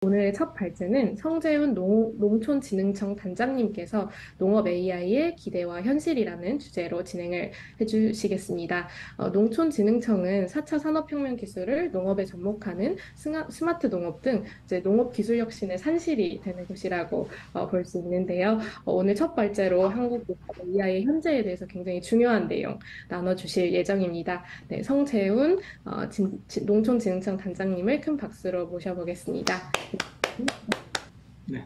오늘 첫 발제는 성재훈 농촌진흥청 단장님께서 농업 AI의 기대와 현실이라는 주제로 진행을 해주시겠습니다. 농촌진흥청은 4차 산업혁명 기술을 농업에 접목하는 스마트 농업 등 이제 농업 기술 혁신의 산실이 되는 곳이라고 볼 수 있는데요. 오늘 첫 발제로 한국 농업 AI의 현재에 대해서 굉장히 중요한 내용 나눠주실 예정입니다. 네, 성재훈 농촌진흥청 단장님을 큰 박수로 모셔보겠습니다. 네.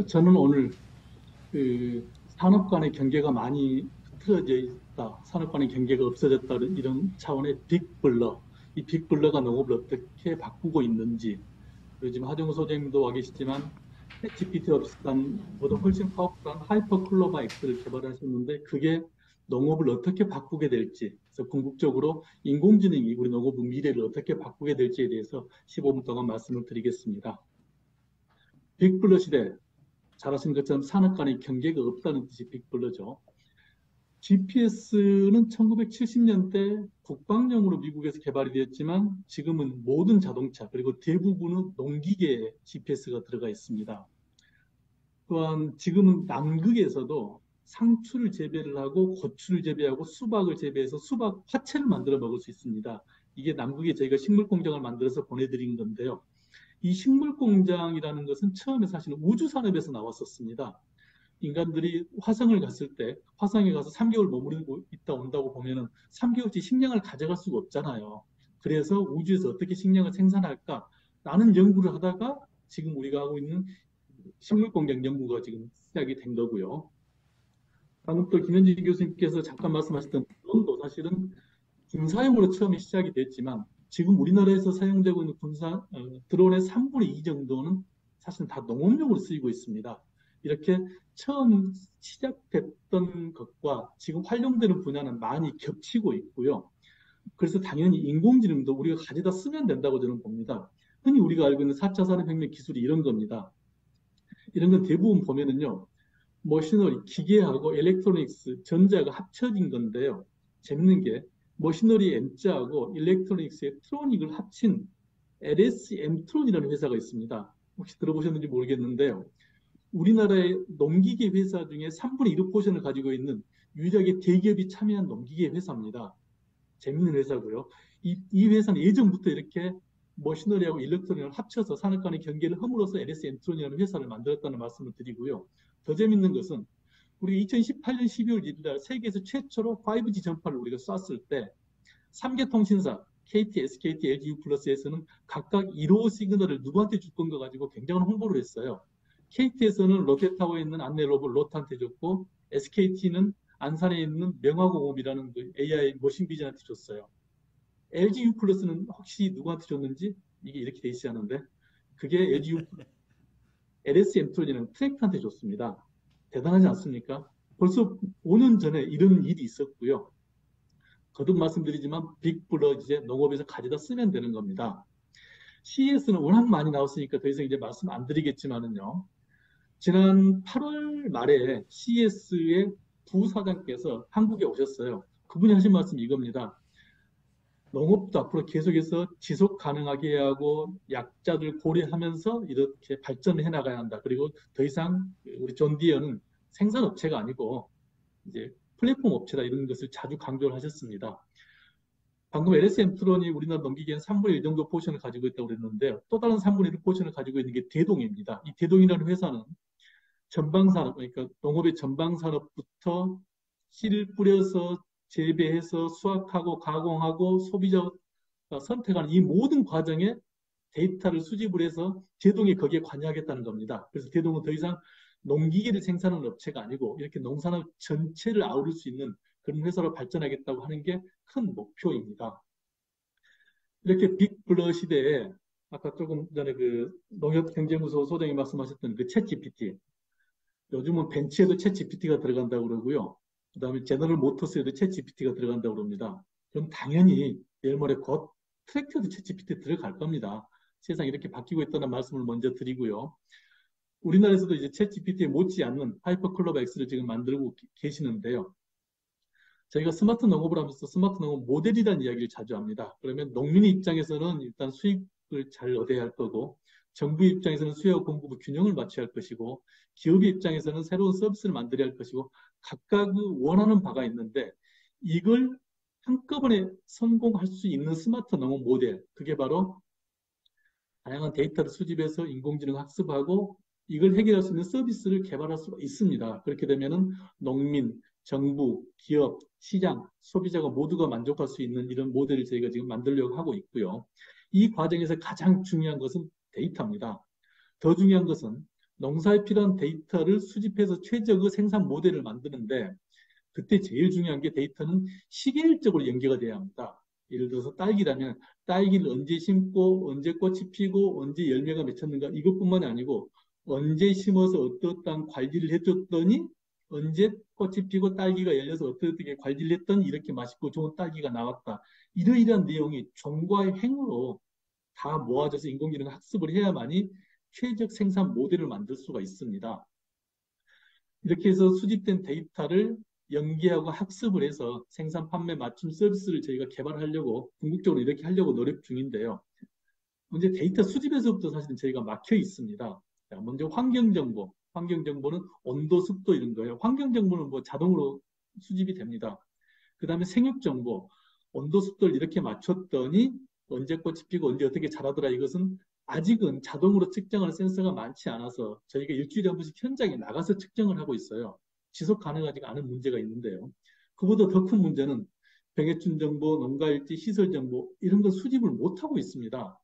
저는 오늘 산업 간의 경계가 많이 틀어져 있다, 산업 간의 경계가 없어졌다, 이런 차원의 빅블러, 이 빅블러가 농업을 어떻게 바꾸고 있는지, 그리고 지금 하정우 소장님도 와 계시지만 GPT와 비슷한 보다 훨씬 파워풀한 하이퍼클로바 X를 개발하셨는데 그게 농업을 어떻게 바꾸게 될지, 그래서 궁극적으로 인공지능이 우리 농업의 미래를 어떻게 바꾸게 될지에 대해서 15분 동안 말씀을 드리겠습니다. 빅블러 시대, 잘 아시는 것처럼 산업 간의 경계가 없다는 뜻이 빅블러죠. GPS는 1970년대 국방용으로 미국에서 개발이 되었지만 지금은 모든 자동차 그리고 대부분은 농기계에 GPS가 들어가 있습니다. 또한 지금은 남극에서도 상추를 재배를 하고 고추를 재배하고 수박을 재배해서 수박 화채를 만들어 먹을 수 있습니다. 이게 남극에 저희가 식물 공장을 만들어서 보내드린 건데요. 이 식물 공장이라는 것은 처음에 사실은 우주 산업에서 나왔었습니다. 인간들이 화성을 갔을 때 화성에 가서 3개월 머무르고 있다 온다고 보면은 3개월치 식량을 가져갈 수가 없잖아요. 그래서 우주에서 어떻게 식량을 생산할까라는 연구를 하다가 지금 우리가 하고 있는 식물공장 연구가 지금 시작이 된 거고요. 방금 또 김현진 교수님께서 잠깐 말씀하셨던 드론도 사실은 군사용으로 처음에 시작이 됐지만 지금 우리나라에서 사용되고 있는 드론의 3분의 2 정도는 사실 다 농업용으로 쓰이고 있습니다. 이렇게 처음 시작됐던 것과 지금 활용되는 분야는 많이 겹치고 있고요. 그래서 당연히 인공지능도 우리가 가져다 쓰면 된다고 저는 봅니다. 흔히 우리가 알고 있는 4차 산업혁명 기술이 이런 겁니다. 이런 건 대부분 보면은요, 머시너리, 기계하고 일렉트로닉스, 전자가 합쳐진 건데요. 재밌는 게 머시너리 M자하고 일렉트로닉스의 트로닉을 합친 LSM트론이라는 회사가 있습니다. 혹시 들어보셨는지 모르겠는데요. 우리나라의 농기계 회사 중에 3분의 1의 포션을 가지고 있는 유일하게 대기업이 참여한 농기계 회사입니다. 재밌는 회사고요. 이 회사는 예전부터 이렇게 머시너리하고 일렉트로닉을 합쳐서 산업 간의 경계를 험으로써 LSM트론이라는 회사를 만들었다는 말씀을 드리고요. 더 재밌는 것은 우리 2018년 12월 1일 세계에서 최초로 5G 전파를 우리가 쐈을 때 3개 통신사 KT, SKT, LG U+에서는 각각 1호 시그널을 누구한테 줄 건가 가지고 굉장한 홍보를 했어요. KT에서는 롯데타워에 있는 안내 로봇 롯한테 줬고 SKT는 안산에 있는 명화공업이라는 그 AI 머신 비전한테 줬어요. LG U+는 혹시 누구한테 줬는지 이게 이렇게 돼 있지 않은데 그게 LG U+, LSM2는 트랙한테 줬습니다. 대단하지 않습니까? 벌써 5년 전에 이런 일이 있었고요. 거듭 말씀드리지만 빅블러 이제 농업에서 가져다 쓰면 되는 겁니다. CES는 워낙 많이 나왔으니까 더 이상 이제 말씀 안 드리겠지만은요. 지난 8월 말에 CES의 부사장께서 한국에 오셨어요. 그분이 하신 말씀이 이겁니다. 농업도 앞으로 계속해서 지속 가능하게 해야 하고 약자들 고려하면서 이렇게 발전해 나가야 한다. 그리고 더 이상 우리 존 디어는 생산업체가 아니고 이제 플랫폼 업체다 이런 것을 자주 강조를 하셨습니다. 방금 LSM 트론이 우리나라 농기계는 3분의 1 정도 포션을 가지고 있다고 그랬는데 또 다른 3분의 1 포션을 가지고 있는 게 대동입니다. 이 대동이라는 회사는 전방산업, 그러니까 농업의 전방산업부터 씨를 뿌려서 재배해서 수확하고 가공하고 소비자 선택하는 이 모든 과정에 데이터를 수집을 해서 대동이 거기에 관여하겠다는 겁니다. 그래서 대동은 더 이상 농기계를 생산하는 업체가 아니고 이렇게 농산업 전체를 아우를 수 있는 그런 회사로 발전하겠다고 하는 게 큰 목표입니다. 이렇게 빅블러 시대에 아까 조금 전에 그 농협경제무소 소장이 말씀하셨던 그 챗 GPT, 요즘은 벤츠에도 챗 GPT가 들어간다고 그러고요. 그다음에 제너럴 모터스에도 챗 GPT가 들어간다고 그럽니다. 그럼 당연히 내일 모레 곧 트랙터도 챗 GPT 들어갈 겁니다. 세상이 이렇게 바뀌고 있다는 말씀을 먼저 드리고요. 우리나라에서도 이제 챗 GPT에 못지않는 하이퍼클로버 X를 지금 만들고 계시는데요. 저희가 스마트 농업을 하면서 스마트 농업 모델이라는 이야기를 자주 합니다. 그러면 농민의 입장에서는 일단 수익을 잘 얻어야 할 거고, 정부 입장에서는 수요와 공급의 균형을 맞춰야 할 것이고, 기업의 입장에서는 새로운 서비스를 만들어야 할 것이고, 각각 그 원하는 바가 있는데, 이걸 한꺼번에 성공할 수 있는 스마트 농업 모델, 그게 바로 다양한 데이터를 수집해서 인공지능 학습하고 이걸 해결할 수 있는 서비스를 개발할 수가 있습니다. 그렇게 되면은 농민, 정부, 기업, 시장, 소비자가 모두가 만족할 수 있는 이런 모델을 저희가 지금 만들려고 하고 있고요. 이 과정에서 가장 중요한 것은 데이터입니다. 더 중요한 것은 농사에 필요한 데이터를 수집해서 최적의 생산 모델을 만드는데 그때 제일 중요한 게 데이터는 시계일적으로 연계가 돼야 합니다. 예를 들어서 딸기라면 딸기를 언제 심고 언제 꽃이 피고 언제 열매가 맺혔는가 이것뿐만이 아니고 언제 심어서 어떠한 관리를 해줬더니 언제 꽃이 피고 딸기가 열려서 어떻게 관리를 했더니 이렇게 맛있고 좋은 딸기가 나왔다. 이러이러한 내용이 종과의 행으로 다 모아져서 인공지능 학습을 해야만이 최적 생산 모델을 만들 수가 있습니다. 이렇게 해서 수집된 데이터를 연계하고 학습을 해서 생산 판매 맞춤 서비스를 저희가 개발하려고 궁극적으로 이렇게 하려고 노력 중인데요. 문제 데이터 수집에서부터 사실은 저희가 막혀 있습니다. 자, 먼저 환경정보. 환경정보는 온도, 습도 이런 거예요. 환경정보는 뭐 자동으로 수집이 됩니다. 그 다음에 생육정보. 온도, 습도를 이렇게 맞췄더니 언제 꽃이 피고 언제 어떻게 자라더라. 이것은 아직은 자동으로 측정하는 센서가 많지 않아서 저희가 일주일에 한 번씩 현장에 나가서 측정을 하고 있어요. 지속 가능하지 않은 문제가 있는데요. 그보다 더 큰 문제는 병해충 정보, 농가일지, 시설 정보 이런 거 수집을 못하고 있습니다.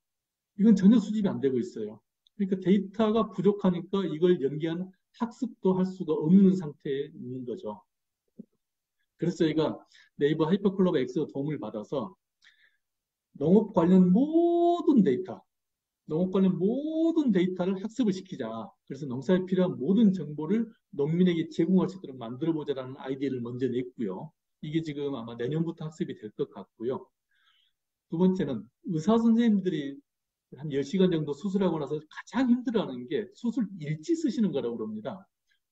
이건 전혀 수집이 안 되고 있어요. 그러니까 데이터가 부족하니까 이걸 연계한 학습도 할 수가 없는 상태에 있는 거죠. 그래서 저희가 네이버 하이퍼클럽 X 도움을 받아서 농업 관련 모든 데이터, 농업 관련 모든 데이터를 학습을 시키자. 그래서 농사에 필요한 모든 정보를 농민에게 제공할 수 있도록 만들어보자라는 아이디어를 먼저 냈고요. 이게 지금 아마 내년부터 학습이 될 것 같고요. 두 번째는 의사 선생님들이 한 10시간 정도 수술하고 나서 가장 힘들어하는 게 수술 일지 쓰시는 거라고 그럽니다.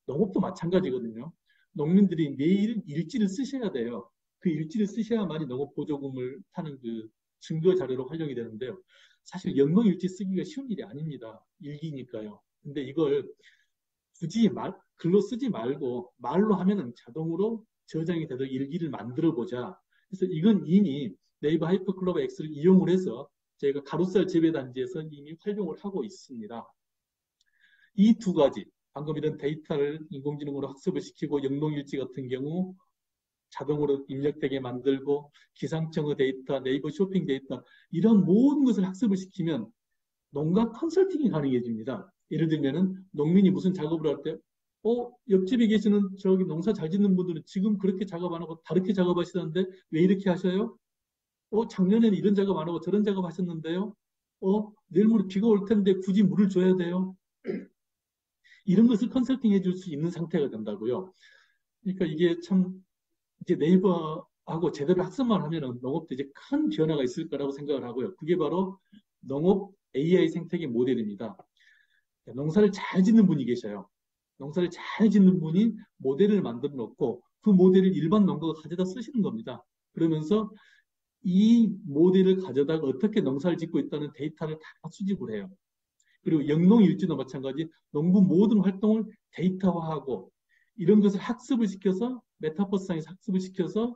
농업도 마찬가지거든요. 농민들이 매일 일지를 쓰셔야 돼요. 그 일지를 쓰셔야만이 농업 보조금을 타는 그 증거 자료로 활용이 되는데요. 사실 연봉 일지 쓰기가 쉬운 일이 아닙니다. 일기니까요. 근데 이걸 굳이 글로 쓰지 말고 말로 하면은 자동으로 저장이 되도록 일기를 만들어 보자. 그래서 이건 이미 네이버 하이퍼클로버 X를 이용을 해서 저희가 가로살 재배 단지에서 이미 활용을 하고 있습니다. 이 두 가지, 방금 이런 데이터를 인공지능으로 학습을 시키고 영농일지 같은 경우 자동으로 입력되게 만들고 기상청의 데이터, 네이버 쇼핑 데이터 이런 모든 것을 학습을 시키면 농가 컨설팅이 가능해집니다. 예를 들면은 농민이 무슨 작업을 할 때, 옆집에 계시는 저기 농사 잘 짓는 분들은 지금 그렇게 작업 안 하고 다르게 작업하시던데 왜 이렇게 하셔요? 작년에는 이런 작업 안 하고 저런 작업 하셨는데요? 내일 모레 비가 올 텐데 굳이 물을 줘야 돼요? 이런 것을 컨설팅 해줄 수 있는 상태가 된다고요. 그러니까 이게 참 이제 네이버하고 제대로 학습만 하면은 농업도 이제 큰 변화가 있을 거라고 생각을 하고요. 그게 바로 농업 AI 생태계 모델입니다. 농사를 잘 짓는 분이 계셔요. 농사를 잘 짓는 분이 모델을 만들어 놓고 그 모델을 일반 농가가 가져다 쓰시는 겁니다. 그러면서 이 모델을 가져다가 어떻게 농사를 짓고 있다는 데이터를 다 수집을 해요. 그리고 영농일지도 마찬가지 농부 모든 활동을 데이터화하고 이런 것을 학습을 시켜서 메타버스상에서 학습을 시켜서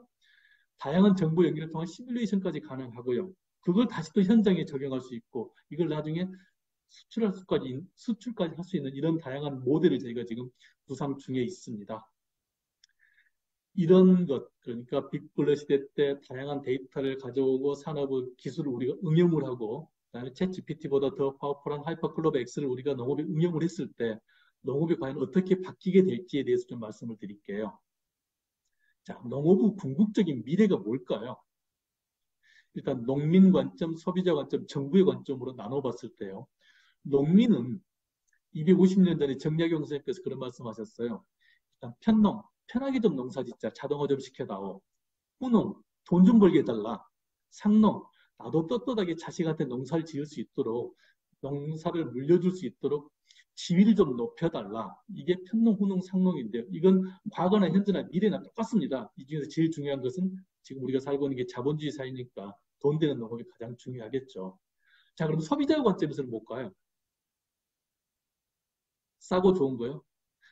다양한 정보 연결을 통한 시뮬레이션까지 가능하고요. 그걸 다시 또 현장에 적용할 수 있고 이걸 나중에 수출까지 할 수 있는 이런 다양한 모델을 저희가 지금 구상 중에 있습니다. 이런 것, 그러니까 빅블러 시대 때 다양한 데이터를 가져오고 산업의 기술을 우리가 응용을 하고, 그다음에 챗 GPT보다 더 파워풀한 하이퍼클로버 X를 우리가 농업에 응용을 했을 때, 농업이 과연 어떻게 바뀌게 될지에 대해서 좀 말씀을 드릴게요. 자, 농업의 궁극적인 미래가 뭘까요? 일단 농민 관점, 소비자 관점, 정부의 관점으로 나눠봤을 때요. 농민은 250년 전에 정약용 선생님께서 그런 말씀하셨어요. 일단 편농, 편하게 좀 농사 짓자. 자동화 좀 시켜다오. 후농, 돈 좀 벌게 해달라. 상농, 나도 떳떳하게 자식한테 농사를 지을 수 있도록, 농사를 물려줄 수 있도록 지위를 좀 높여달라. 이게 편농, 후농, 상농인데요. 이건 과거나 현재나 미래나 똑같습니다. 이 중에서 제일 중요한 것은 지금 우리가 살고 있는 게 자본주의 사회니까 돈 되는 농업이 가장 중요하겠죠. 자, 그럼 소비자 관점에서는 뭘까요? 싸고 좋은 거요?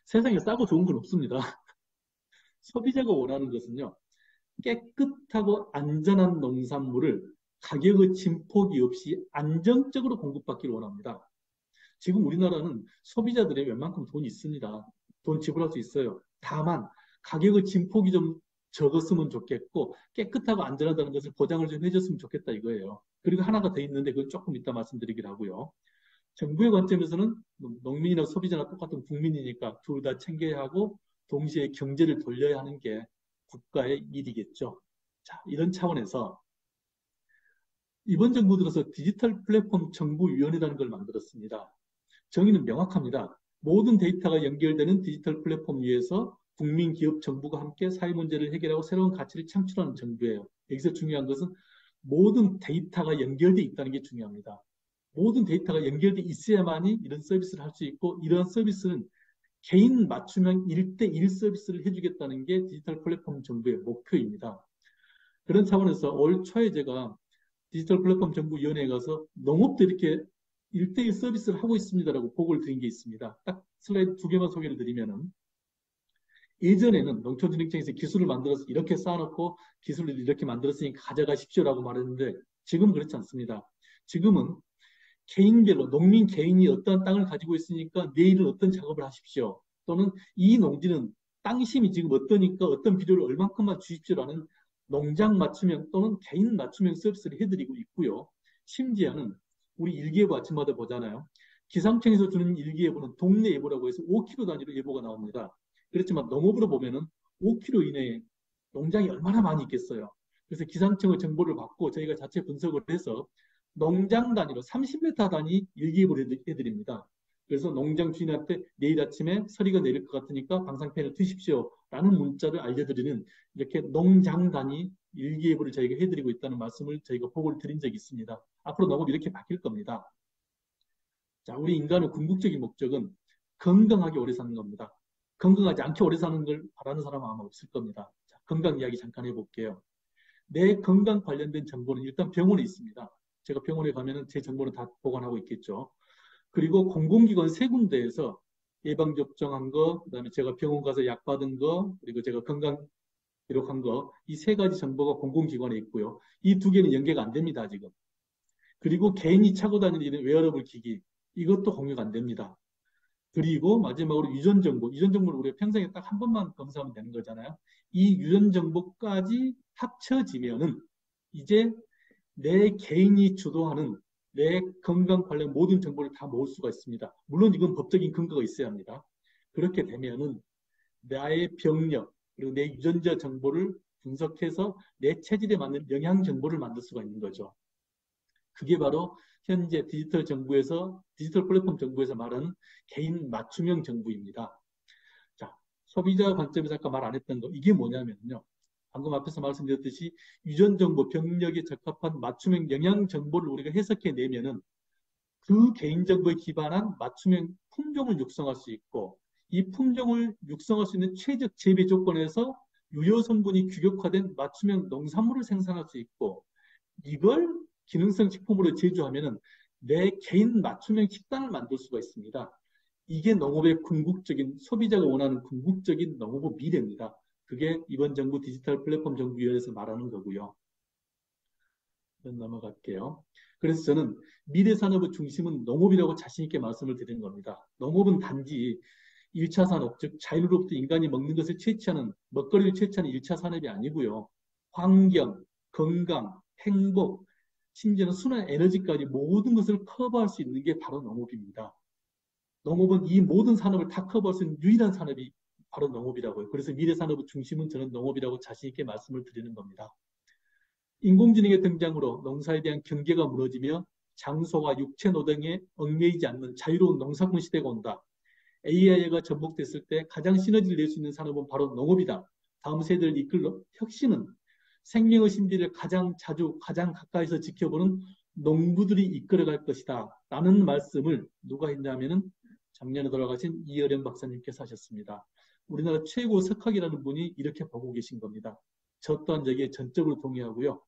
세상에 싸고 좋은 건 없습니다. 소비자가 원하는 것은요, 깨끗하고 안전한 농산물을 가격의 진폭이 없이 안정적으로 공급받기를 원합니다. 지금 우리나라는 소비자들이 웬만큼 돈이 있습니다. 돈 지불할 수 있어요. 다만 가격의 진폭이 좀 적었으면 좋겠고 깨끗하고 안전하다는 것을 보장을 좀 해줬으면 좋겠다 이거예요. 그리고 하나가 더 있는데 그건 조금 이따 말씀드리기로 하고요. 정부의 관점에서는 농민이나 소비자나 똑같은 국민이니까 둘 다 챙겨야 하고 동시에 경제를 돌려야 하는 게 국가의 일이겠죠. 자, 이런 차원에서 이번 정부 들어서 디지털 플랫폼 정부위원회라는 걸 만들었습니다. 정의는 명확합니다. 모든 데이터가 연결되는 디지털 플랫폼 위에서 국민, 기업, 정부가 함께 사회 문제를 해결하고 새로운 가치를 창출하는 정부예요. 여기서 중요한 것은 모든 데이터가 연결되어 있다는 게 중요합니다. 모든 데이터가 연결되어 있어야만이 이런 서비스를 할 수 있고 이러한 서비스는 개인 맞춤형 1대1 서비스를 해주겠다는 게 디지털 플랫폼 정부의 목표입니다. 그런 차원에서 올 초에 제가 디지털 플랫폼 정부위원회에 가서 농업도 이렇게 1대1 서비스를 하고 있습니다라고 보고를 드린 게 있습니다. 딱 슬라이드 두 개만 소개를 드리면은 예전에는 농촌진흥청에서 기술을 만들어서 이렇게 쌓아놓고 기술을 이렇게 만들었으니까 가져가십시오라고 말했는데 지금 그렇지 않습니다. 지금은 개인별로 농민 개인이 어떤 땅을 가지고 있으니까 내일은 어떤 작업을 하십시오. 또는 이 농지는 땅심이 지금 어떠니까 어떤 비료를 얼만큼만 주십시오라는 농장 맞춤형 또는 개인 맞춤형 서비스를 해드리고 있고요. 심지어는 우리 일기예보 아침마다 보잖아요. 기상청에서 주는 일기예보는 동네 예보라고 해서 5km 단위로 예보가 나옵니다. 그렇지만 농업으로 보면은 5km 이내에 농장이 얼마나 많이 있겠어요. 그래서 기상청의 정보를 받고 저희가 자체 분석을 해서 농장 단위로 30m 단위 일기예보를 해드립니다. 그래서 농장 주인한테 내일 아침에 서리가 내릴 것 같으니까 방상팬을 트십시오 라는 문자를 알려드리는 이렇게 농장 단위 일기예보를 저희가 해드리고 있다는 말씀을 저희가 보고를 드린 적이 있습니다. 앞으로 농업이 이렇게 바뀔 겁니다. 자, 우리 인간의 궁극적인 목적은 건강하게 오래 사는 겁니다. 건강하지 않게 오래 사는 걸 바라는 사람은 아마 없을 겁니다. 자, 건강 이야기 잠깐 해볼게요. 내 건강 관련된 정보는 일단 병원에 있습니다. 제가 병원에 가면은 제 정보는 다 보관하고 있겠죠. 그리고 공공기관 세 군데에서 예방접종한 거, 그다음에 제가 병원 가서 약 받은 거, 그리고 제가 건강 기록한 거, 이 세 가지 정보가 공공기관에 있고요. 이 두 개는 연계가 안 됩니다, 지금. 그리고 개인이 차고 다니는 이런 웨어러블 기기, 이것도 공유가 안 됩니다. 그리고 마지막으로 유전 정보, 유전 정보를 우리가 평생에 딱 한 번만 검사하면 되는 거잖아요. 이 유전 정보까지 합쳐지면은 이제 내 개인이 주도하는 내 건강 관련 모든 정보를 다 모을 수가 있습니다. 물론 이건 법적인 근거가 있어야 합니다. 그렇게 되면은 나의 병력 그리고 내 유전자 정보를 분석해서 내 체질에 맞는 영양 정보를 만들 수가 있는 거죠. 그게 바로 현재 디지털 정부에서 디지털 플랫폼 정부에서 말하는 개인 맞춤형 정부입니다. 자, 소비자 관점에서 아까 말 안 했던 거 이게 뭐냐면요. 방금 앞에서 말씀드렸듯이 유전 정보, 병력에 적합한 맞춤형 영양 정보를 우리가 해석해 내면은 그 개인 정보에 기반한 맞춤형 품종을 육성할 수 있고 이 품종을 육성할 수 있는 최적 재배 조건에서 유효 성분이 규격화된 맞춤형 농산물을 생산할 수 있고 이걸 기능성 식품으로 제조하면은 내 개인 맞춤형 식단을 만들 수가 있습니다. 이게 농업의 궁극적인 소비자가 원하는 궁극적인 농업의 미래입니다. 그게 이번 정부 디지털 플랫폼 정부위원회에서 말하는 거고요. 넘어갈게요. 그래서 저는 미래 산업의 중심은 농업이라고 자신 있게 말씀을 드리는 겁니다. 농업은 단지 1차 산업, 즉 자연으로부터 인간이 먹는 것을 채취하는 먹거리를 채취하는 1차 산업이 아니고요. 환경, 건강, 행복, 심지어는 순환 에너지까지 모든 것을 커버할 수 있는 게 바로 농업입니다. 농업은 이 모든 산업을 다 커버할 수 있는 유일한 산업이 바로 농업이라고요. 그래서 미래 산업의 중심은 저는 농업이라고 자신 있게 말씀을 드리는 겁니다. 인공지능의 등장으로 농사에 대한 경계가 무너지며 장소와 육체 노동에 얽매이지 않는 자유로운 농사꾼 시대가 온다. AI가 접목됐을 때 가장 시너지를 낼 수 있는 산업은 바로 농업이다. 다음 세대를 이끌러 혁신은 생명의 신비를 가장 자주 가장 가까이서 지켜보는 농부들이 이끌어갈 것이다. 라는 말씀을 누가 했냐면은 작년에 돌아가신 이어령 박사님께서 하셨습니다. 우리나라 최고 석학이라는 분이 이렇게 보고 계신 겁니다. 저 또한 여기에 전적으로 동의하고요.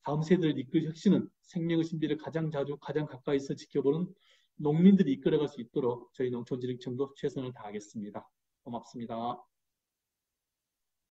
다음 세대를 이끌 혁신은 생명의 신비를 가장 자주, 가장 가까이서 지켜보는 농민들이 이끌어갈 수 있도록 저희 농촌진흥청도 최선을 다하겠습니다. 고맙습니다.